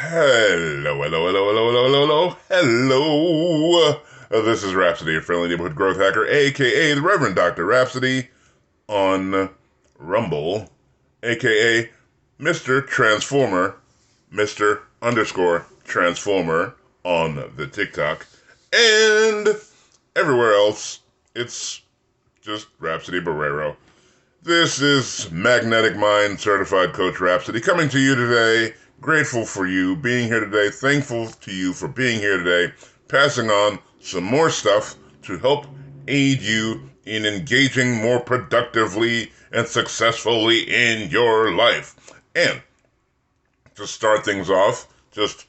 Hello, hello, hello, hello, hello, hello, hello. This is Rhapsody, your friendly neighborhood growth hacker, aka the Reverend Dr. Rhapsody on Rumble, aka Mr. Transformer, Mr. underscore Transformer on the TikTok, and everywhere else, it's just Rhapsody Barrero. This is Magnetic Mind Certified Coach Rhapsody coming to you today. Grateful for you being here today. Thankful to you for being here today. Passing on some more stuff to help aid you in engaging more productively and successfully in your life. And to start things off, just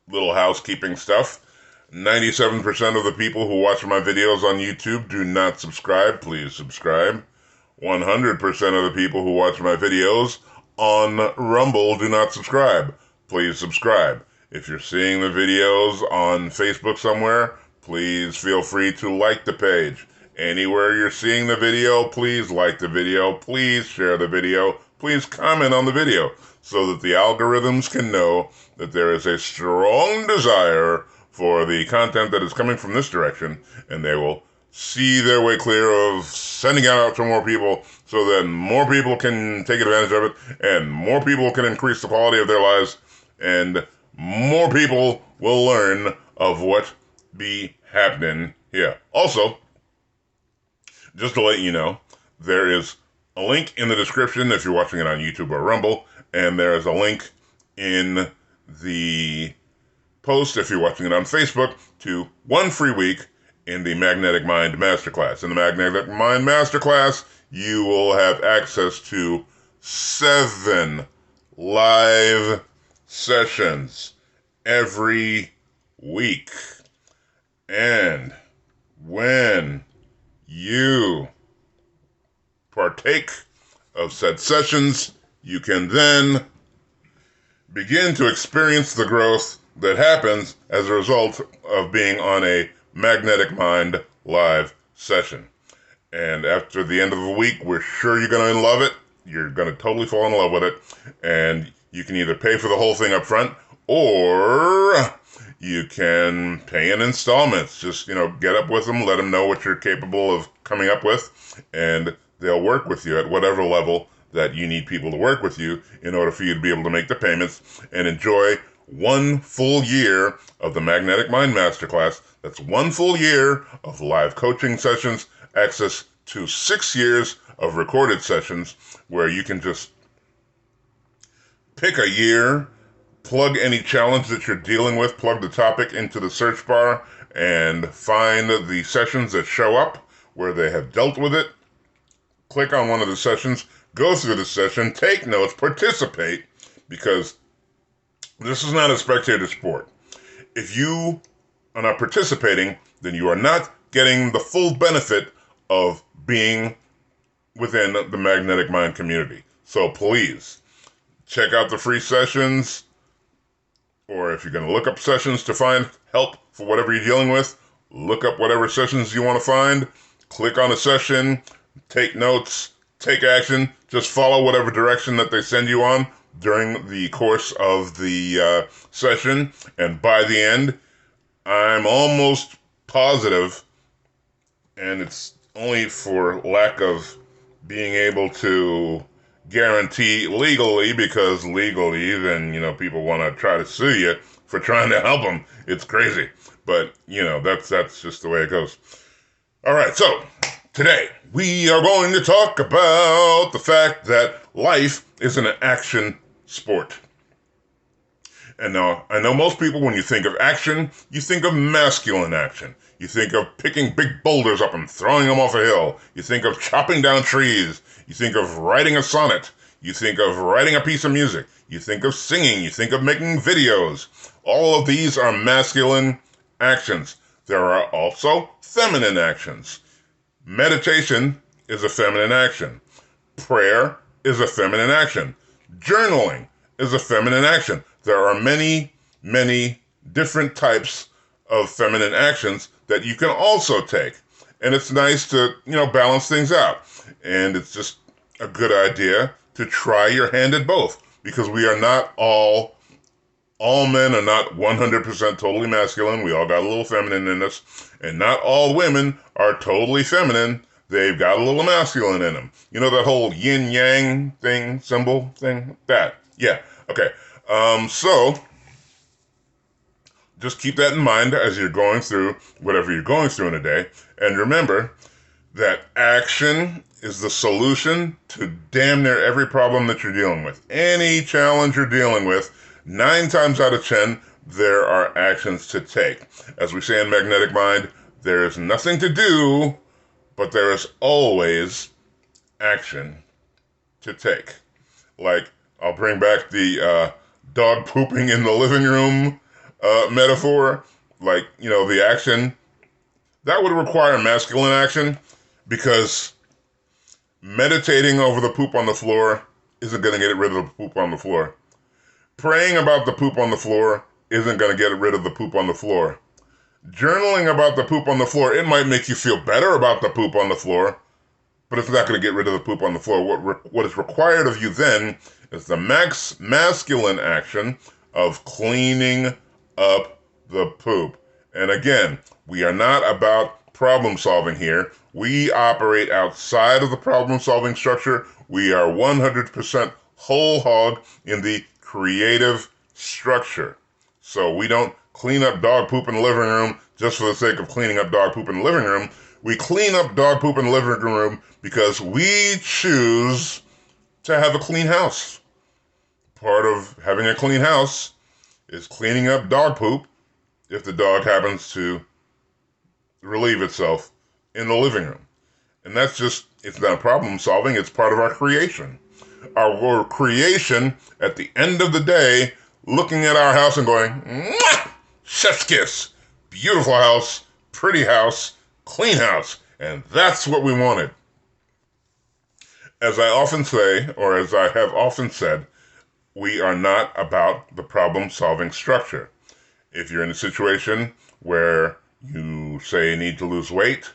little housekeeping stuff. 97% of the people who watch my videos on YouTube do not subscribe. Please subscribe. 100% of the people who watch my videos on Rumble do not subscribe. Please subscribe. If you're seeing the videos on Facebook somewhere, please feel free to like the page. Anywhere you're seeing the video, please like the video. Please share the video. Please comment on the video so that the algorithms can know that there is a strong desire for the content that is coming from this direction, and they will see their way clear of sending it out to more people so that more people can take advantage of it and more people can increase the quality of their lives and more people will learn of what be happening here. Also, just to let you know, there is a link in the description if you're watching it on YouTube or Rumble, and there is a link in the post if you're watching it on Facebook to one free week in the Magnetic Mind Masterclass. In the Magnetic Mind Masterclass, you will have access to 7 live sessions every week. And when you partake of said sessions, you can then begin to experience the growth that happens as a result of being on a Magnetic Mind live session. And after the end of the week, we're sure you're going to love it. You're going to totally fall in love with it. And you can either pay for the whole thing up front or you can pay in installments. Just, get up with them, let them know what you're capable of coming up with, and they'll work with you at whatever level that you need people to work with you in order for you to be able to make the payments and enjoy 1 full year of the Magnetic Mind Masterclass. That's 1 full year of live coaching sessions, access to 6 years of recorded sessions where you can just pick a year, plug any challenge that you're dealing with, plug the topic into the search bar, and find the sessions that show up where they have dealt with it. Click on one of the sessions, go through the session, take notes, participate, because this is not a spectator sport. If you are not participating, then you are not getting the full benefit of being within the Magnetic Mind community. So please, check out the free sessions, or if you're going to look up sessions to find help for whatever you're dealing with, look up whatever sessions you want to find, click on a session, take notes, take action, just follow whatever direction that they send you on during the course of the session, and by the end, I'm almost positive, and it's only for lack of being able to guarantee legally, because legally, then, people want to try to sue you for trying to help them. It's crazy. But, that's just the way it goes. All right, so today we are going to talk about the fact that life is an action sport. And now, I know most people, when you think of action, you think of masculine action. You think of picking big boulders up and throwing them off a hill. You think of chopping down trees. You think of writing a sonnet. You think of writing a piece of music. You think of singing. You think of making videos. All of these are masculine actions. There are also feminine actions. Meditation is a feminine action. Prayer is a feminine action. Journaling is a feminine action. There are many, many different types of feminine actions that you can also take. And it's nice to, balance things out. And it's just a good idea to try your hand at both, because we are not all all men are not 100% totally masculine. We all got a little feminine in us. And not all women are totally feminine. They've got a little masculine in them. You know that whole yin yang thing, symbol thing? That. Yeah. Okay. So just keep that in mind as you're going through whatever you're going through in a day. And remember that action is the solution to damn near every problem that you're dealing with. Any challenge you're dealing with, 9 times out of 10, there are actions to take. As we say in Magnetic Mind, there is nothing to do, but there is always action to take. Like, I'll bring back the dog pooping in the living room metaphor. Like, the action, that would require masculine action, because meditating over the poop on the floor isn't going to get rid of the poop on the floor. Praying about the poop on the floor isn't going to get rid of the poop on the floor. Journaling about the poop on the floor, it might make you feel better about the poop on the floor, but it's not going to get rid of the poop on the floor. What is required of you then is the masculine action of cleaning up the poop. And again, we are not about problem solving here. We operate outside of the problem solving structure. We are 100% whole hog in the creative structure. So we don't clean up dog poop in the living room just for the sake of cleaning up dog poop in the living room. We clean up dog poop in the living room because we choose to have a clean house. Part of having a clean house is cleaning up dog poop if the dog happens to relieve itself in the living room. And that's just, it's not problem solving, it's part of our creation. Our creation, at the end of the day, looking at our house and going, mwah! Chef's kiss. Beautiful house, pretty house, clean house. And that's what we wanted. As I often say, or as I have often said, we are not about the problem-solving structure. If you're in a situation where you say need to lose weight,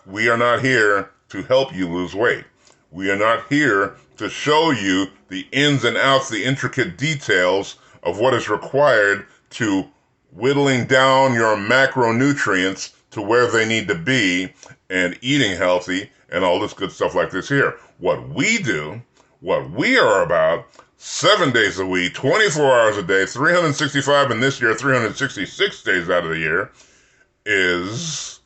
we are not here to help you lose weight. We are not here to show you the ins and outs, the intricate details of what is required to whittling down your macronutrients to where they need to be and eating healthy and all this good stuff like this here. What we do, what we are about, 7 days a week, 24 hours a day, 365, and this year 366 days out of the year, is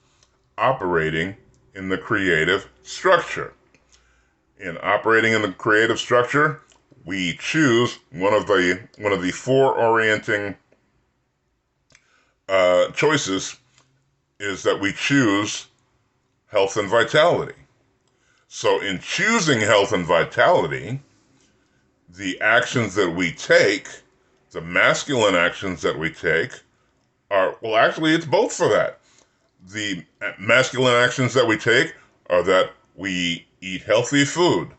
operating in the creative structure. In operating in the creative structure, we choose one of the 4 orienting choices is that we choose health and vitality. So in choosing health and vitality, the actions that we take, the masculine actions that we take, actually it's both for that. The masculine actions that we take are that we eat healthy food,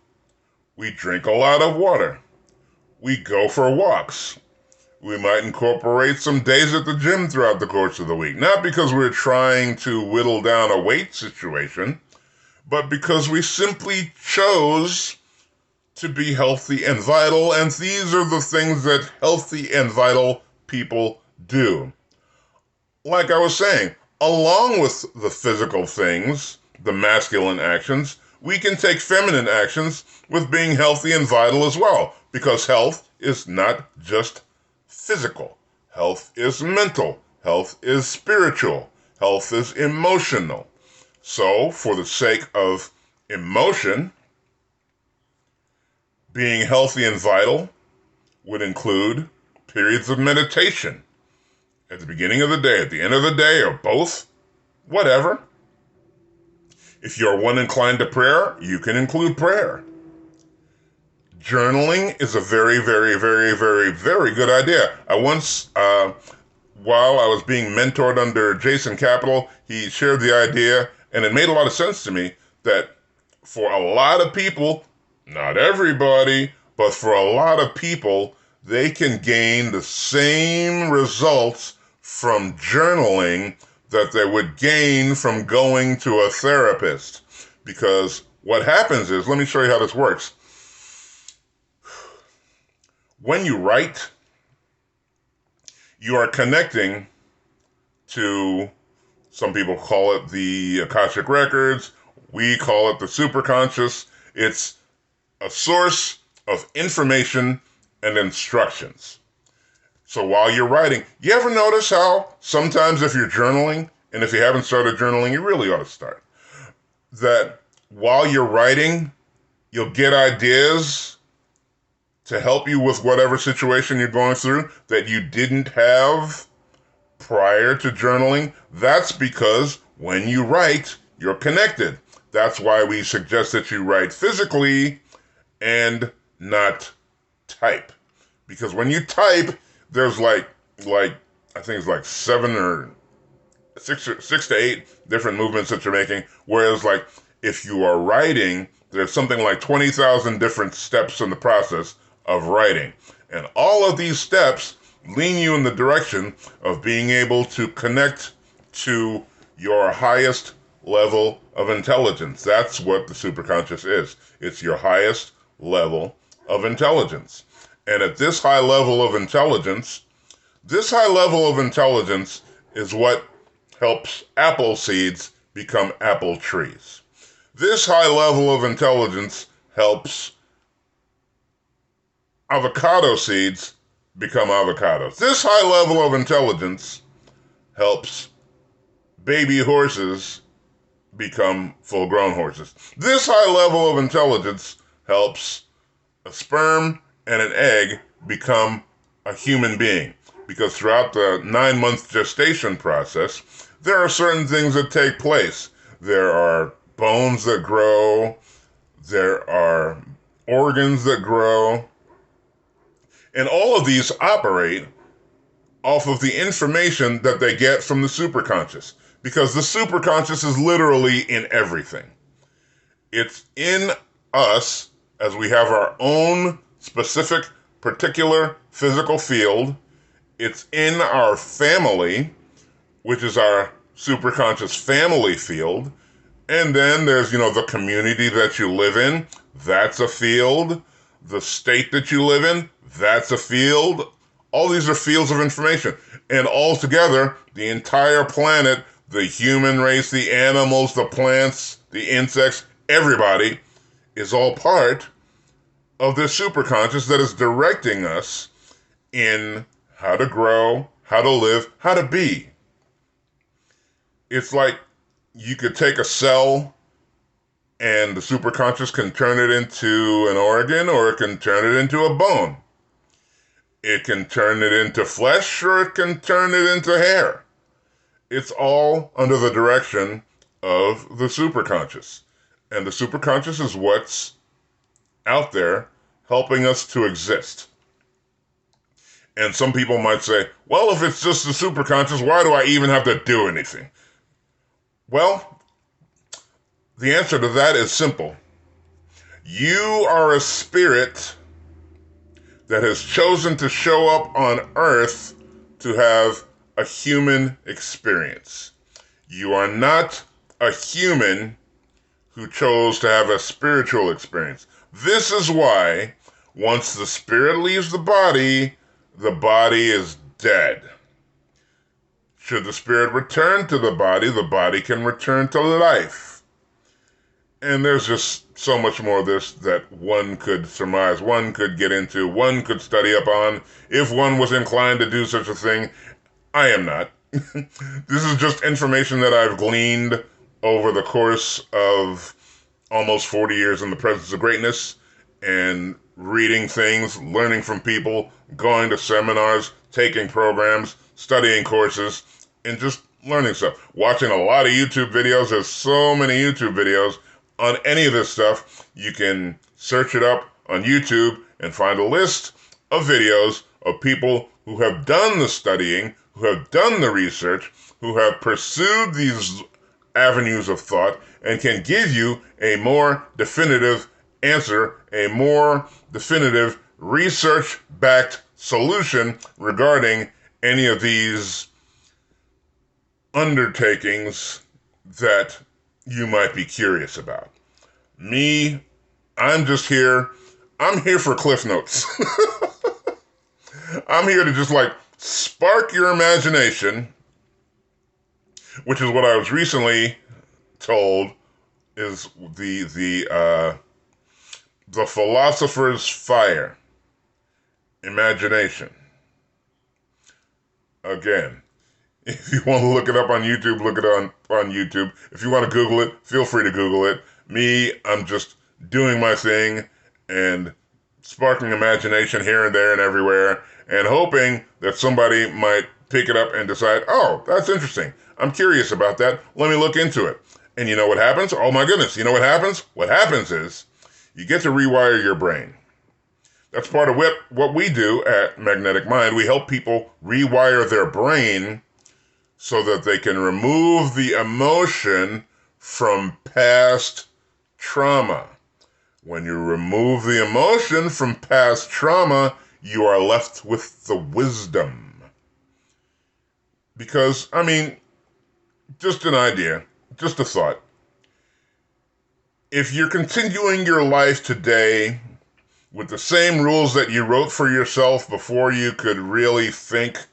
we drink a lot of water, we go for walks, we might incorporate some days at the gym throughout the course of the week, not because we're trying to whittle down a weight situation, but because we simply chose to be healthy and vital, and these are the things that healthy and vital people do. Like I was saying, along with the physical things, the masculine actions, we can take feminine actions with being healthy and vital as well, because health is not just physical. Health is mental. Health is spiritual. Health is emotional. So, for the sake of emotion, being healthy and vital would include periods of meditation at the beginning of the day, at the end of the day, or both, whatever. If you're one inclined to prayer, you can include prayer. Journaling is a very, very, very, very, very good idea. I once, while I was being mentored under Jason Capital, he shared the idea, and it made a lot of sense to me, that for a lot of people, not everybody, but for a lot of people, they can gain the same results from journaling that they would gain from going to a therapist. Because what happens is, let me show you how this works. When you write, You are connecting to, some people call it the Akashic Records, we call it the superconscious. It's a source of information and instructions. So while you're writing, you ever notice how sometimes if you're journaling, and if you haven't started journaling, you really ought to start, that while you're writing, you'll get ideas to help you with whatever situation you're going through that you didn't have prior to journaling? That's because when you write, you're connected. That's why we suggest that you write physically and not type. Because when you type, there's like I think it's like six to eight different movements that you're making. Whereas like if you are writing, there's something like 20,000 different steps in the process of writing. And all of these steps lean you in the direction of being able to connect to your highest level of intelligence. That's what the superconscious is. It's your highest level of intelligence. And at this high level of intelligence, is what helps apple seeds become apple trees. This high level of intelligence helps avocado seeds become avocados. This high level of intelligence helps baby horses become full-grown horses. This high level of intelligence helps a sperm and an egg become a human being. Because throughout the 9-month gestation process, there are certain things that take place. There are bones that grow, there are organs that grow, and all of these operate off of the information that they get from the superconscious. Because the superconscious is literally in everything. It's in us as we have our own specific, particular physical field. It's in our family, which is our superconscious family field. And then there's, the community that you live in. That's a field. The state that you live in, that's a field. All these are fields of information. And all together, the entire planet, the human race, the animals, the plants, the insects, everybody is all part of this superconscious that is directing us in how to grow, how to live, how to be. It's like you could take a cell and the superconscious can turn it into an organ, or it can turn it into a bone. It can turn it into flesh, or it can turn it into hair. It's all under the direction of the superconscious. And the superconscious is what's out there helping us to exist. And some people might say, well, if it's just the superconscious, why do I even have to do anything? Well, the answer to that is simple. You are a spirit that has chosen to show up on Earth to have a human experience. You are not a human who chose to have a spiritual experience. This is why once the spirit leaves the body is dead. Should the spirit return to the body can return to life. And there's just so much more of this that one could surmise, one could get into, one could study up on, if one was inclined to do such a thing. I am not. This is just information that I've gleaned over the course of almost 40 years in the presence of greatness, and reading things, learning from people, going to seminars, taking programs, studying courses, and just learning stuff. Watching a lot of YouTube videos. There's so many YouTube videos on any of this stuff. You can search it up on YouTube and find a list of videos of people who have done the studying, who have done the research, who have pursued these avenues of thought, and can give you a more definitive answer, a more definitive research-backed solution regarding any of these undertakings that you might be curious about. Me, I'm just here. I'm here for Cliff Notes. I'm here to just spark your imagination, which is what I was recently told is the philosopher's fire, imagination. Again, if you want to look it up on YouTube, look it on YouTube. If you want to Google it, feel free to Google it. Me, I'm just doing my thing and sparking imagination here and there and everywhere, and hoping that somebody might pick it up and decide, oh, that's interesting. I'm curious about that. Let me look into it. And you know what happens? Oh my goodness, you know what happens? What happens is you get to rewire your brain. That's part of what we do at Magnetic Mind. We help people rewire their brain so that they can remove the emotion from past trauma. When you remove the emotion from past trauma, you are left with the wisdom. Because, I mean, just an idea, just a thought. If you're continuing your life today with the same rules that you wrote for yourself before you could really think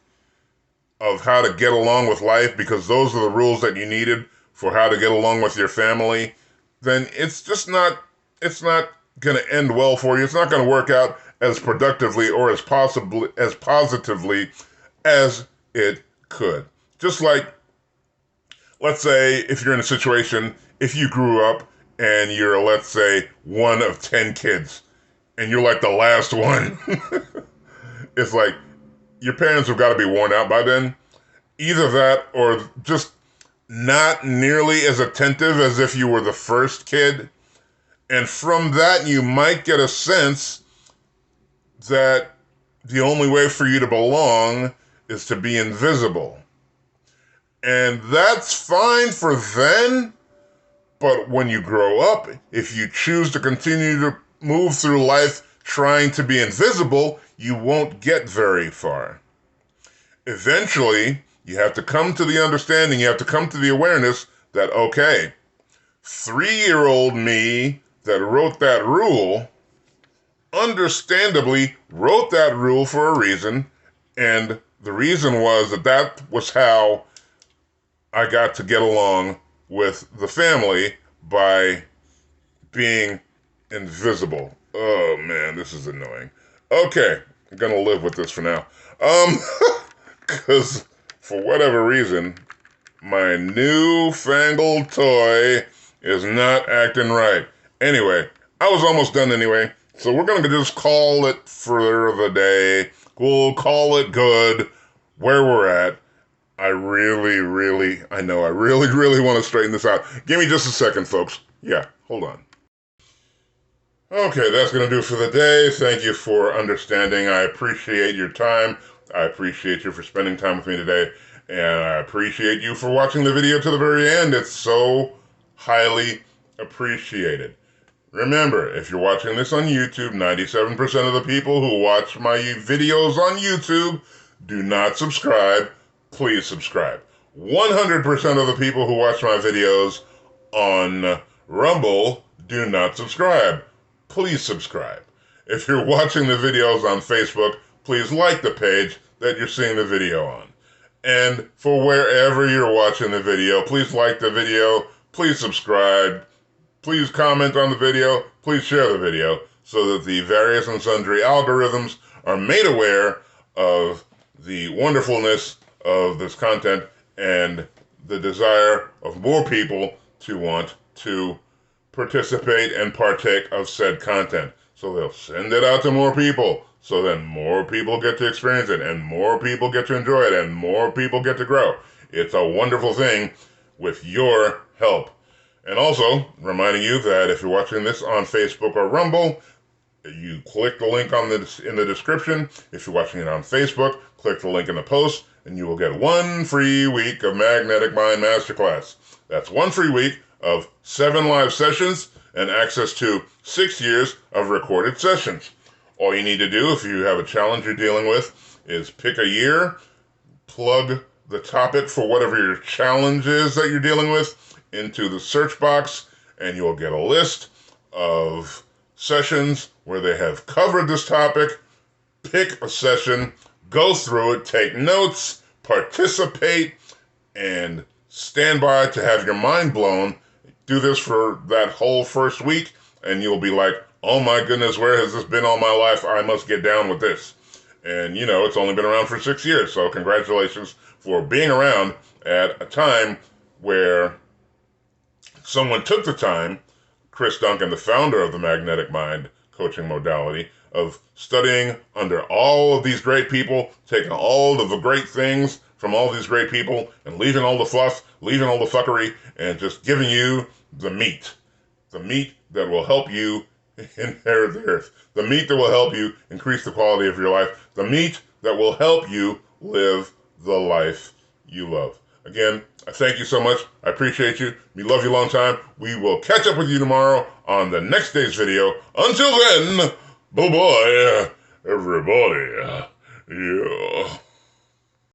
of how to get along with life, because those are the rules that you needed for how to get along with your family, then it's not going to end well for you. It's not going to work out as productively or as positively as it could. Just like, let's say, if you're in a situation, if you grew up and you're, let's say, one of 10 kids, and you're like the last one, it's like, your parents have got to be worn out by then. Either that or just not nearly as attentive as if you were the first kid. And from that, you might get a sense that the only way for you to belong is to be invisible. And that's fine for then, but when you grow up, if you choose to continue to move through life trying to be invisible, you won't get very far. Eventually, you have to come to the understanding, you have to come to the awareness that, okay, 3-year-old me that wrote that rule, understandably wrote that rule for a reason, and the reason was that was how I got to get along with the family, by being invisible. Oh man, this is annoying. Okay, I'm gonna live with this for now. Because for whatever reason, my newfangled toy is not acting right. Anyway, I was almost done anyway, so we're gonna just call it for the day. We'll call it good where we're at. I really want to straighten this out. Give me just a second, folks. Yeah, hold on. Okay, that's going to do for the day. Thank you for understanding. I appreciate your time. I appreciate you for spending time with me today. And I appreciate you for watching the video to the very end. It's so highly appreciated. Remember, if you're watching this on YouTube, 97% of the people who watch my videos on YouTube do not subscribe. Please subscribe. 100% of the people who watch my videos on Rumble do not subscribe. Please subscribe. If you're watching the videos on Facebook, please like the page that you're seeing the video on. And for wherever you're watching the video, please like the video, please subscribe, please comment on the video, please share the video, so that the various and sundry algorithms are made aware of the wonderfulness of this content and the desire of more people to want to participate and partake of said content. So they'll send it out to more people, so then more people get to experience it, and more people get to enjoy it, and more people get to grow. It's a wonderful thing with your help. And also, reminding you that if you're watching this on Facebook or Rumble, you click the link in the description. If you're watching it on Facebook, click the link in the post, and you will get 1 free week of Magnetic Mind Masterclass. That's 1 free week of 7 live sessions and access to 6 years of recorded sessions. All you need to do if you have a challenge you're dealing with is pick a year, plug the topic for whatever your challenge is that you're dealing with into the search box, and you'll get a list of sessions where they have covered this topic. Pick a session, Go through it, take notes, participate, and stand by to have your mind blown. Do this for that whole first week, and you'll be like, oh my goodness, where has this been all my life? I must get down with this. And you know, it's only been around for 6 years, so congratulations for being around at a time where someone took the time, Chris Duncan, the founder of the Magnetic Mind coaching modality, of studying under all of these great people, taking all of the great things from all these great people, and leaving all the fluff, leaving all the fuckery, and just giving you the meat that will help you inherit the earth, the meat that will help you increase the quality of your life, the meat that will help you live the life you love. Again, I thank you so much. I appreciate you. We love you a long time. We will catch up with you tomorrow on the next day's video. Until then, bye-bye, everybody. Yeah.